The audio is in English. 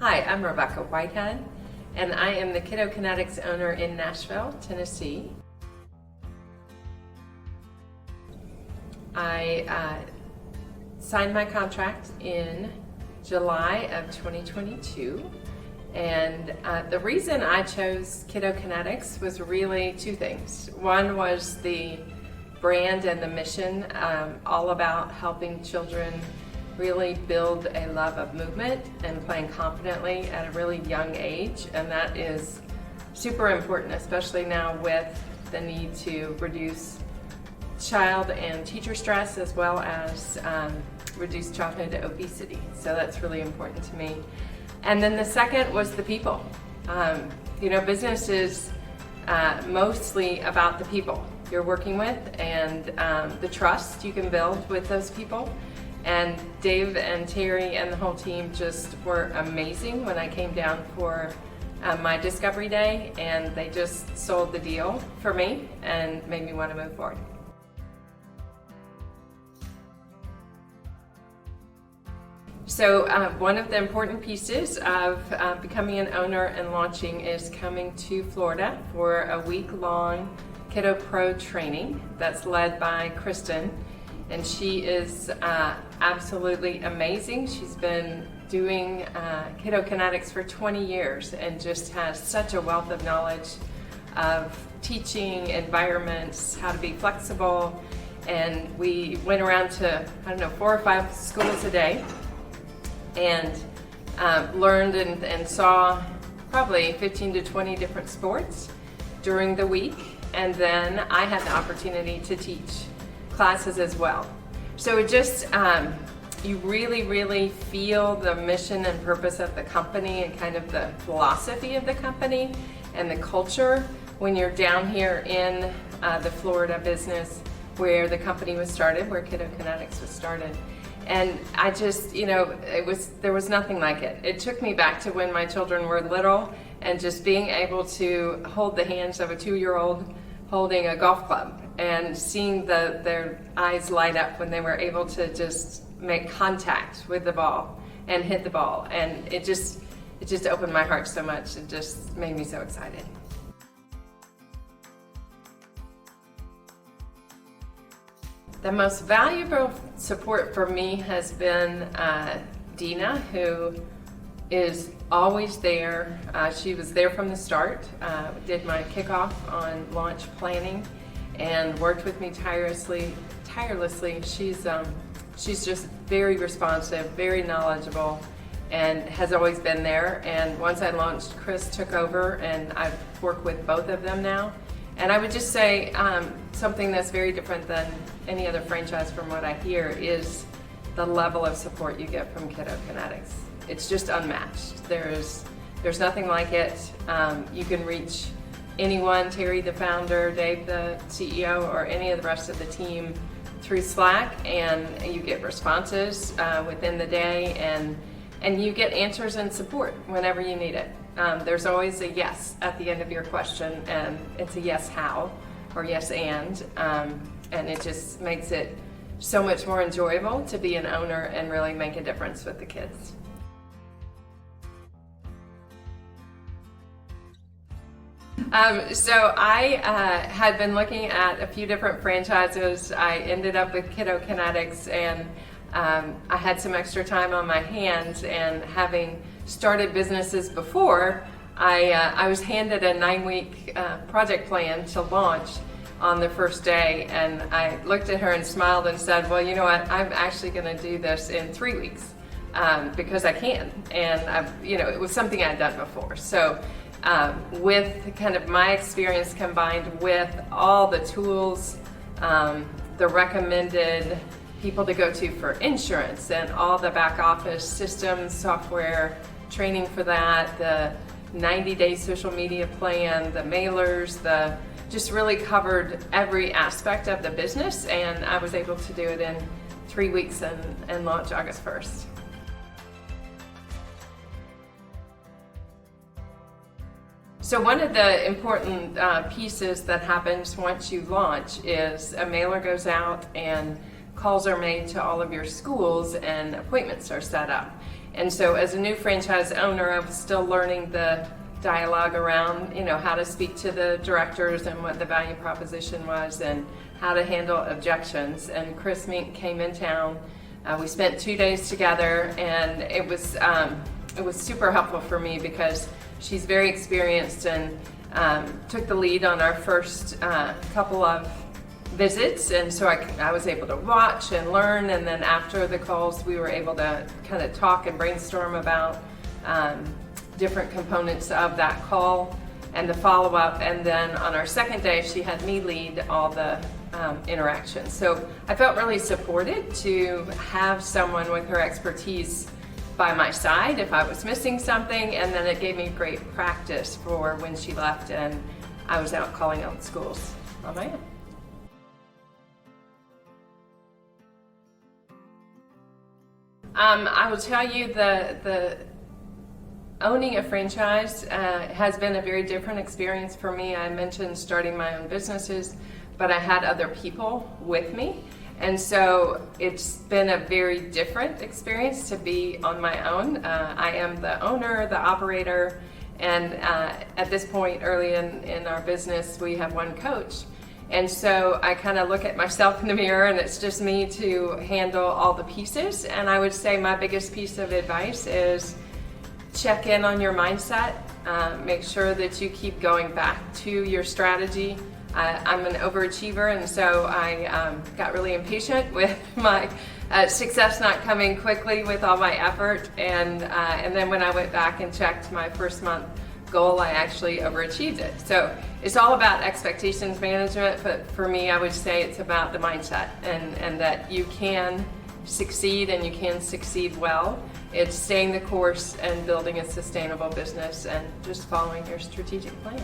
Hi, I'm Rebecca Whitehead, and I am the Kidokinetics owner in Nashville, Tennessee. I signed my contract in July of 2022, and the reason I chose Kidokinetics was really two things. One was the brand and the mission, all about helping children really build a love of movement and playing confidently at a really young age, and that is super important, especially now with the need to reduce child and teacher stress as well as reduce childhood obesity. So that's really important to me. And then the second was the people. Business is mostly about the people you're working with and the trust you can build with those people. And Dave and Terry and the whole team just were amazing when I came down for my discovery day, and they just sold the deal for me and made me want to move forward. So one of the important pieces of becoming an owner and launching is coming to Florida for a week-long Kido Pro Training that's led by Kristen. And she is absolutely amazing. She's been doing Kidokinetics for 20 years and just has such a wealth of knowledge of teaching environments, how to be flexible. And we went around to, 4 or 5 schools a day and learned and saw probably 15 to 20 different sports during the week. And then I had the opportunity to teach classes as well. So it just, you really feel the mission and purpose of the company and kind of the philosophy of the company and the culture when you're down here in the Florida business where the company was started, where Kidokinetics was started. And I just, there was nothing like it. It took me back to when my children were little and just being able to hold the hands of a 2-year-old holding a golf club and seeing their eyes light up when they were able to just make contact with the ball and hit the ball. And it just opened my heart so much. It just made me so excited. The most valuable support for me has been Dina, who is always there. She was there from the start, did my kickoff on launch planning and worked with me tirelessly. She's just very responsive, very knowledgeable, and has always been there. And once I launched, Chris took over, and I've worked with both of them now. And I would just say something that's very different than any other franchise from what I hear is the level of support you get from Kidokinetics. It's just unmatched. There's nothing like it. You can reach anyone, Terry the founder, Dave the CEO, or any of the rest of the team through Slack, and you get responses within the day, and you get answers and support whenever you need it. There's always a yes at the end of your question, and it's a yes how or yes and it just makes it so much more enjoyable to be an owner and really make a difference with the kids. So I had been looking at a few different franchises. I ended up with Kidokinetics, and I had some extra time on my hands, and having started businesses before, I was handed a 9-week project plan to launch on the first day, and I looked at her and smiled and said, well, you know what, I'm actually going to do this in 3 weeks because I can, and it was something I'd done before. So with kind of my experience combined with all the tools, the recommended people to go to for insurance and all the back office systems, software, training for that, the 90-day social media plan, the mailers, just really covered every aspect of the business, and I was able to do it in 3 weeks and launch August 1st. So one of the important pieces that happens once you launch is a mailer goes out and calls are made to all of your schools and appointments are set up. And so as a new franchise owner, I was still learning the dialogue around, how to speak to the directors and what the value proposition was and how to handle objections. And Chris Mink came in town. We spent 2 days together, and it was super helpful for me because she's very experienced and took the lead on our first couple of visits, and so I was able to watch and learn, and then after the calls we were able to kind of talk and brainstorm about different components of that call and the follow-up. And then on our second day she had me lead all the interactions. So I felt really supported to have someone with her expertise by my side if I was missing something, and then it gave me great practice for when she left and I was out calling out schools on my own. I will tell you the owning a franchise has been a very different experience for me. I mentioned starting my own businesses, but I had other people with me. And so it's been a very different experience to be on my own. I am the owner, the operator, and at this point early in our business, we have one coach. And so I kind of look at myself in the mirror and it's just me to handle all the pieces. And I would say my biggest piece of advice is check in on your mindset. Make sure that you keep going back to your strategy. I'm an overachiever, and so I got really impatient with my success not coming quickly with all my effort. And then when I went back and checked my first month goal, I actually overachieved it. So it's all about expectations management, but for me, I would say it's about the mindset and that you can succeed and you can succeed well. It's staying the course and building a sustainable business and just following your strategic plan.